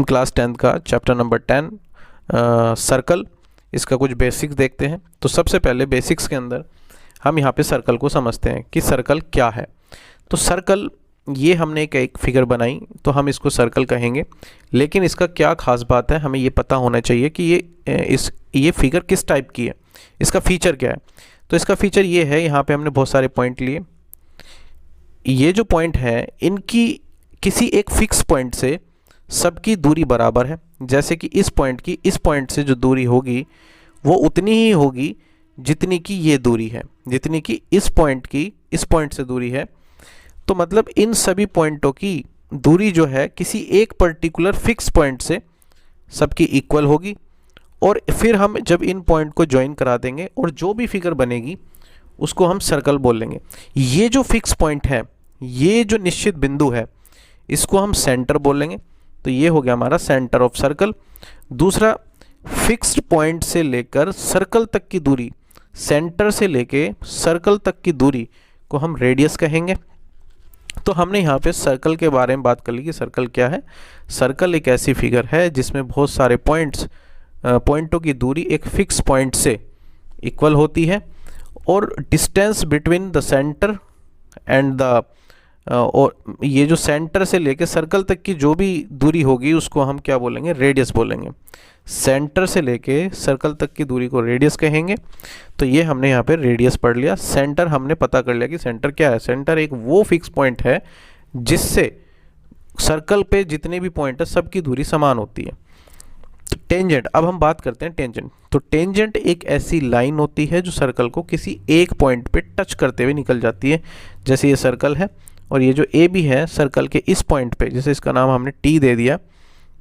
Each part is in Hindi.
क्लास 10th का चैप्टर नंबर 10 सर्कल, इसका कुछ बेसिक्स देखते हैं। तो सबसे पहले बेसिक्स के अंदर हम यहाँ पे सर्कल को समझते हैं कि सर्कल क्या है। तो सर्कल, ये हमने एक फिगर बनाई तो हम इसको सर्कल कहेंगे, लेकिन इसका क्या खास बात है हमें ये पता होना चाहिए कि ये फिगर किस टाइप की है, इसका फीचर क्या है। तो इसका फीचर ये है, यहाँ पे हमने बहुत सारे पॉइंट लिए। ये जो पॉइंट है इनकी किसी एक फिक्स पॉइंट से सबकी दूरी बराबर है। जैसे कि इस पॉइंट की इस पॉइंट से जो दूरी होगी वो उतनी ही होगी जितनी की ये दूरी है, जितनी की इस पॉइंट की इस पॉइंट से दूरी है। तो मतलब इन सभी पॉइंटों की दूरी जो है किसी एक पर्टिकुलर फिक्स पॉइंट से सबकी इक्वल होगी। और फिर हम जब इन पॉइंट को ज्वाइन करा देंगे और जो भी फिगर बनेगी उसको हम सर्कल बोल लेंगे। ये जो फिक्स पॉइंट है, ये जो निश्चित बिंदु है, इसको हम सेंटर बोल लेंगे। तो ये हो गया हमारा सेंटर ऑफ सर्कल। दूसरा, फिक्स्ड पॉइंट से लेकर सर्कल तक की दूरी, सेंटर से लेके सर्कल तक की दूरी को हम रेडियस कहेंगे। तो हमने यहाँ पे सर्कल के बारे में बात कर ली कि सर्कल क्या है। सर्कल एक ऐसी फिगर है जिसमें बहुत सारे पॉइंटों की दूरी एक फिक्स पॉइंट से इक्वल होती है, और distance between the centre and the और ये जो सेंटर से लेके सर्कल तक की जो भी दूरी होगी उसको हम क्या बोलेंगे, रेडियस बोलेंगे। सेंटर से लेके सर्कल तक की दूरी को रेडियस कहेंगे। तो ये हमने यहाँ पे रेडियस पढ़ लिया। सेंटर हमने पता कर लिया कि सेंटर क्या है। सेंटर एक वो फिक्स पॉइंट है जिससे सर्कल पे जितने भी पॉइंट है सबकी दूरी समान होती है। तो टेंजेंट, अब हम बात करते हैं टेंजेंट। तो टेंजेंट एक ऐसी लाइन होती है जो सर्कल को किसी एक पॉइंट पे टच करते हुए निकल जाती है। जैसे ये सर्कल है और ये जो ए बी है सर्कल के इस पॉइंट पे, जैसे इसका नाम हमने टी दे दिया,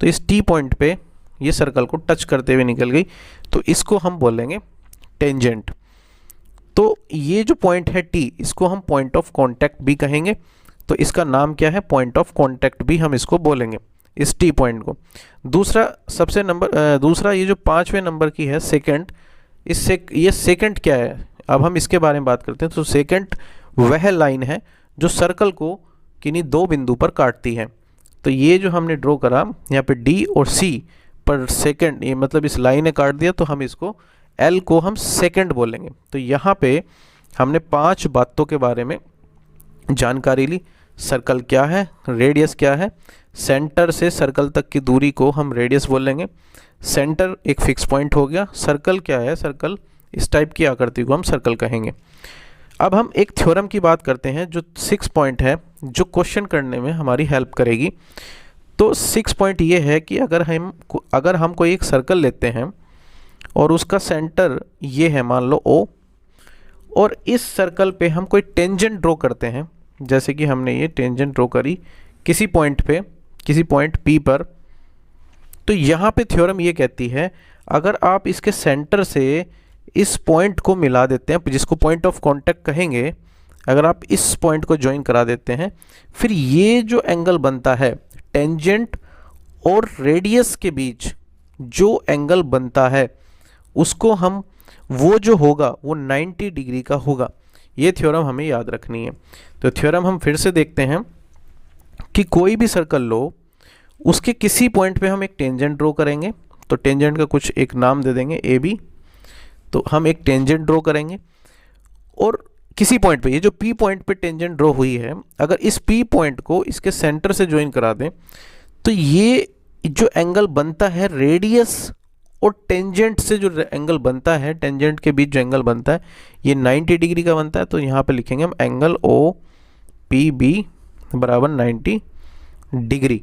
तो इस टी पॉइंट पे ये सर्कल को टच करते हुए निकल गई, तो इसको हम बोलेंगे टेंजेंट। तो ये जो पॉइंट है टी, इसको हम पॉइंट ऑफ कांटेक्ट भी कहेंगे। तो इसका नाम क्या है, पॉइंट ऑफ कांटेक्ट भी हम इसको बोलेंगे, इस टी पॉइंट को। दूसरा ये जो 5वें नंबर की है सेकंड, इससे ये सेकंड क्या है, अब हम इसके बारे में बात करते हैं। तो सेकंड वह लाइन है जो सर्कल को किन्हीं दो बिंदु पर काटती है। तो ये जो हमने ड्रॉ करा यहाँ पे डी और सी पर सेकंड, ये मतलब इस लाइन ने काट दिया, तो हम इसको एल को हम सेकंड बोलेंगे। तो यहाँ पे हमने 5 बातों के बारे में जानकारी ली। सर्कल क्या है, रेडियस क्या है, सेंटर से सर्कल तक की दूरी को हम रेडियस बोलेंगे। सेंटर एक फिक्स पॉइंट हो गया। सर्कल क्या है, सर्कल इस टाइप की आकृति को हम सर्कल कहेंगे। अब हम एक थ्योरम की बात करते हैं जो 6 पॉइंट है, जो क्वेश्चन करने में हमारी हेल्प करेगी। तो 6 पॉइंट ये है कि अगर हम कोई एक सर्कल लेते हैं और उसका सेंटर ये है, मान लो O, और इस सर्कल पे हम कोई टेंजेंट ड्रॉ करते हैं, जैसे कि हमने ये टेंजेंट ड्रॉ करी किसी पॉइंट पे, किसी पॉइंट P पर। तो यहाँ पे थ्योरम ये कहती है अगर आप इसके सेंटर से इस पॉइंट को मिला देते हैं, जिसको पॉइंट ऑफ कांटेक्ट कहेंगे, अगर आप इस पॉइंट को ज्वाइन करा देते हैं, फिर ये जो एंगल बनता है टेंजेंट और रेडियस के बीच जो एंगल बनता है उसको हम, वो जो होगा वो 90 डिग्री का होगा। ये थ्योरम हमें याद रखनी है। तो थ्योरम हम फिर से देखते हैं कि कोई भी सर्कल लो, उसके किसी पॉइंट पे हम एक टेंजेंट ड्रॉ करेंगे। तो टेंजेंट का कुछ एक नाम दे देंगे ए बी। तो हम एक टेंजेंट ड्रॉ करेंगे और किसी पॉइंट पे, ये जो P पॉइंट पे टेंजेंट ड्रॉ हुई है, अगर इस P पॉइंट को इसके सेंटर से ज्वाइन करा दें, तो ये जो एंगल बनता है रेडियस और टेंजेंट से जो एंगल बनता है, टेंजेंट के बीच जो एंगल बनता है, ये 90 डिग्री का बनता है। तो यहाँ पे लिखेंगे हम एंगल OPB बराबर 90 डिग्री।